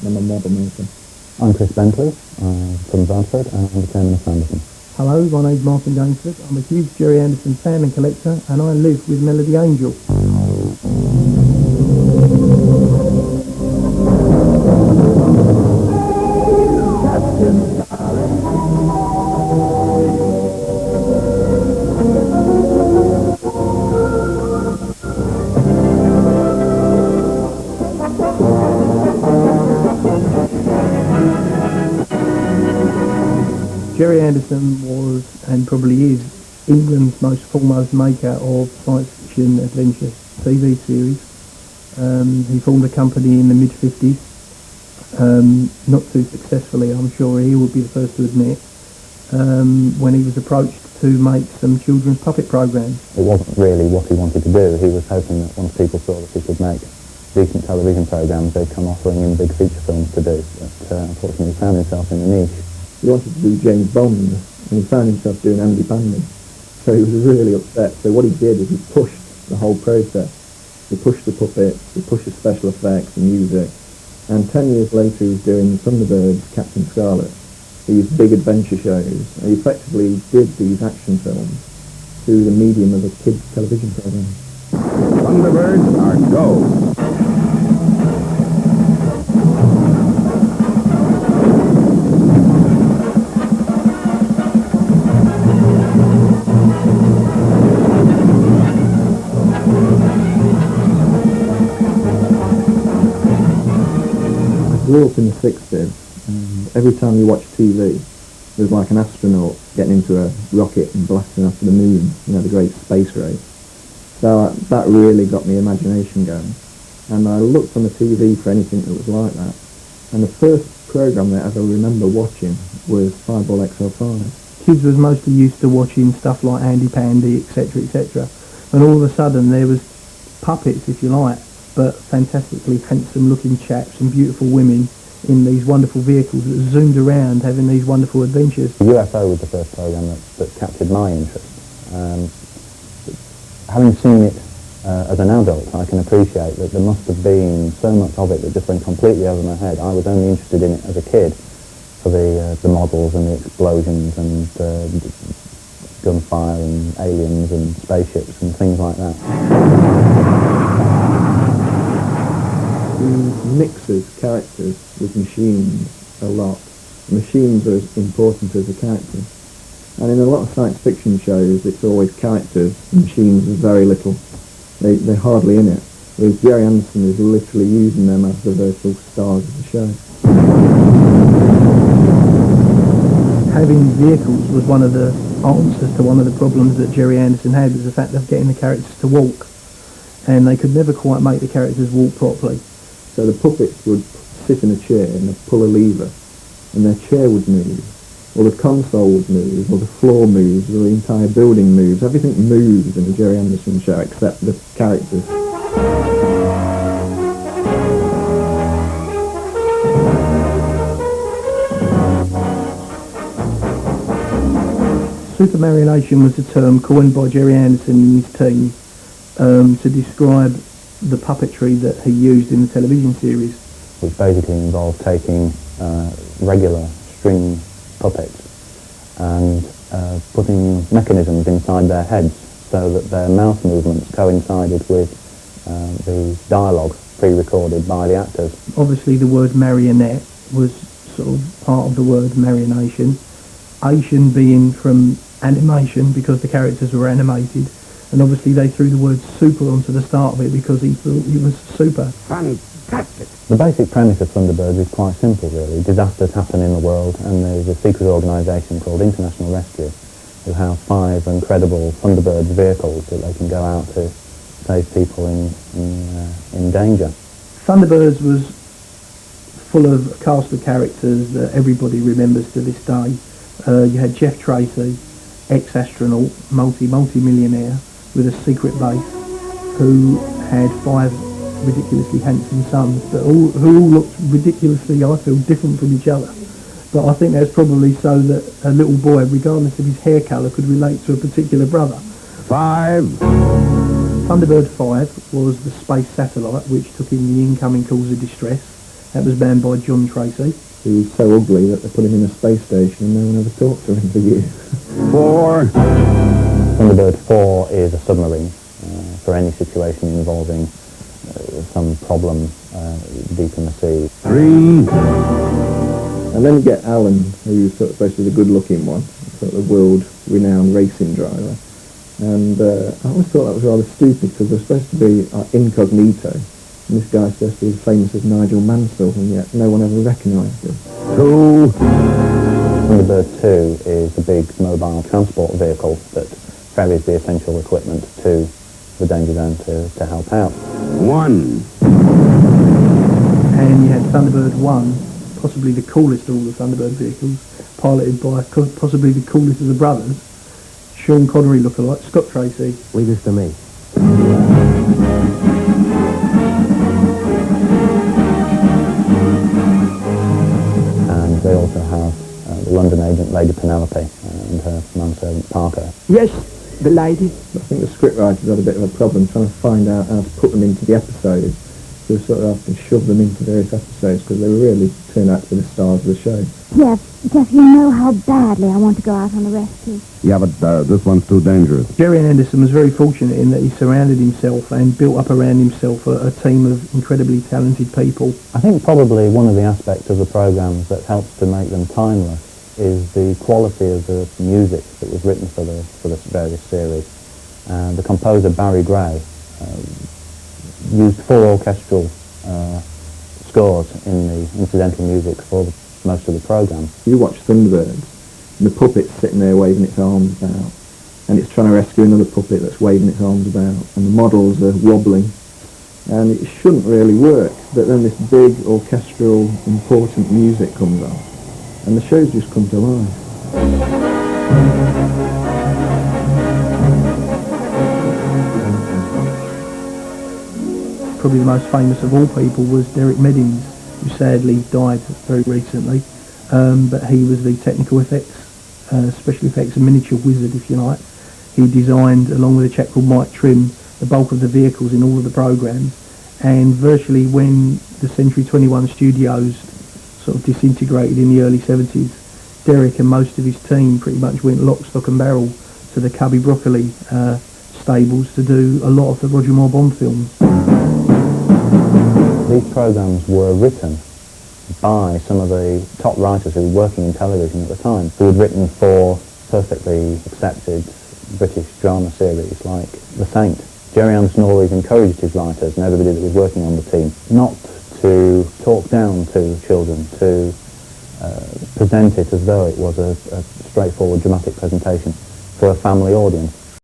I'm a model maker. I'm Chris Bentley, from Bradford, and I'm the chairman of Fandersons. Hello, my name's Martin Gainsford. I'm a huge Jerry Anderson fan and collector, and I live with Melody Angel. Jerry Anderson was, and probably is, England's most foremost maker of science fiction adventure TV series. He formed a company in the mid-50s, not too successfully, I'm sure he would be the first to admit, when he was approached to make some children's puppet programs. It wasn't really what he wanted to do. He was hoping that once people saw that he could make decent television programmes, they'd come offering him big feature films to do. But unfortunately he found himself in a niche. He wanted to do James Bond, and he found himself doing Andy Pandy. So he was really upset. So what he did is he pushed the whole process. He pushed the puppets, he pushed the special effects and music. And 10 years later he was doing Thunderbirds, Captain Scarlet, these big adventure shows. And he effectively did these action films through the medium of a kids' television program. Thunderbirds are go! I grew up in the 60s, and every time you watch TV, there's like an astronaut getting into a rocket and blasting off to the moon, the great space race. So that really got my imagination going. And I looked on the TV for anything that was like that. And the first programme that I ever remember watching was Fireball XL5. Kids was mostly used to watching stuff like Andy Pandy, etc., etc. And all of a sudden there was puppets, if you like, but fantastically handsome-looking chaps and beautiful women in these wonderful vehicles that zoomed around having these wonderful adventures. The UFO was the first programme that captured my interest. Having seen it as an adult, I can appreciate that there must have been so much of it that just went completely over my head. I was only interested in it as a kid for the models and the explosions and gunfire and aliens and spaceships and things like that. He mixes characters with machines a lot. Machines are as important as the characters. And in a lot of science fiction shows, it's always characters, machines are very little. They're hardly in it. Whereas Jerry Anderson is literally using them as the virtual stars of the show. Having vehicles was one of the answers to one of the problems that Jerry Anderson had, was the fact of getting the characters to walk. And they could never quite make the characters walk properly. So the puppets would sit in a chair and they'd pull a lever, and their chair would move, or the console would move, or the floor moves, or the entire building moves. Everything moves in the Jerry Anderson show except the characters. Supermarionation was a term coined by Jerry Anderson in his team to describe the puppetry that he used in the television series. Which basically involved taking regular string puppets and putting mechanisms inside their heads so that their mouth movements coincided with the dialogue pre-recorded by the actors. Obviously the word marionette was sort of part of the word marionation. Asian being from animation because the characters were animated. And obviously they threw the word super onto the start of it because he thought he was super. Fantastic! The basic premise of Thunderbirds is quite simple really. Disasters happen in the world and there's a secret organisation called International Rescue who have 5 incredible Thunderbirds vehicles that they can go out to save people in danger. Thunderbirds was full of a cast of characters that everybody remembers to this day. You had Jeff Tracy, ex-astronaut, multi-millionaire, with a secret base, who had 5 ridiculously handsome sons, but who all looked ridiculously, I feel, different from each other. But I think that's probably so that a little boy, regardless of his hair colour, could relate to a particular brother. 5. Thunderbird 5 was the space satellite which took in the incoming calls of distress That was manned by John Tracy. He was so ugly that they put him in a space station and no one ever talked to him for years. 4, Thunderbird 4 is a submarine for any situation involving some problem deep in the sea. 3, And then you get Alan, who's sort of supposed to be the good-looking one, sort of the world-renowned racing driver. And I always thought that was rather stupid because they're supposed to be incognito. And this guy's supposed to be as famous as Nigel Mansell, and yet no one ever recognised him. 2, Thunderbird 2 is a big mobile transport vehicle that ferries the essential equipment to the danger zone to help out. 1, And you had Thunderbird 1, possibly the coolest of all the Thunderbird vehicles, piloted by possibly the coolest of the brothers, Sean Connery lookalike, Scott Tracy. Leave this to me. And they also have the London agent Lady Penelope and her manservant Parker. Yes, the lady. I think the scriptwriters had a bit of a problem trying to find out how to put them into the episodes. So they sort of have to shove them into various episodes because they really turned out to be the stars of the show. Jeff, you know how badly I want to go out on a rescue. yeah, but this one's too dangerous. Gerry Anderson was very fortunate in that he surrounded himself and built up around himself a team of incredibly talented people. I think probably one of the aspects of the programmes that helps to make them timeless is the quality of the music that was written for the various series. The composer Barry Gray used full orchestral scores in the incidental music for most of the programme. You watch Thunderbirds, and the puppet's sitting there waving its arms about, and it's trying to rescue another puppet that's waving its arms about, and the models are wobbling, and it shouldn't really work, but then this big orchestral important music comes on, and the shows just come to life. Probably the most famous of all people was Derek Meddings, who sadly died very recently. But he was the technical effects, special effects and miniature wizard, if you like. He designed, along with a chap called Mike Trim, the bulk of the vehicles in all of the programmes. And virtually when the Century 21 studios sort of disintegrated in the early 70s, Derek and most of his team pretty much went lock, stock and barrel to the Cubby Broccoli stables to do a lot of the Roger Moore Bond films. These programmes were written by some of the top writers who were working in television at the time, who had written for perfectly accepted British drama series like The Saint. Gerry Anderson always encouraged his writers and everybody that was working on the team not to talk down to children, to present it as though it was a straightforward dramatic presentation for a family audience.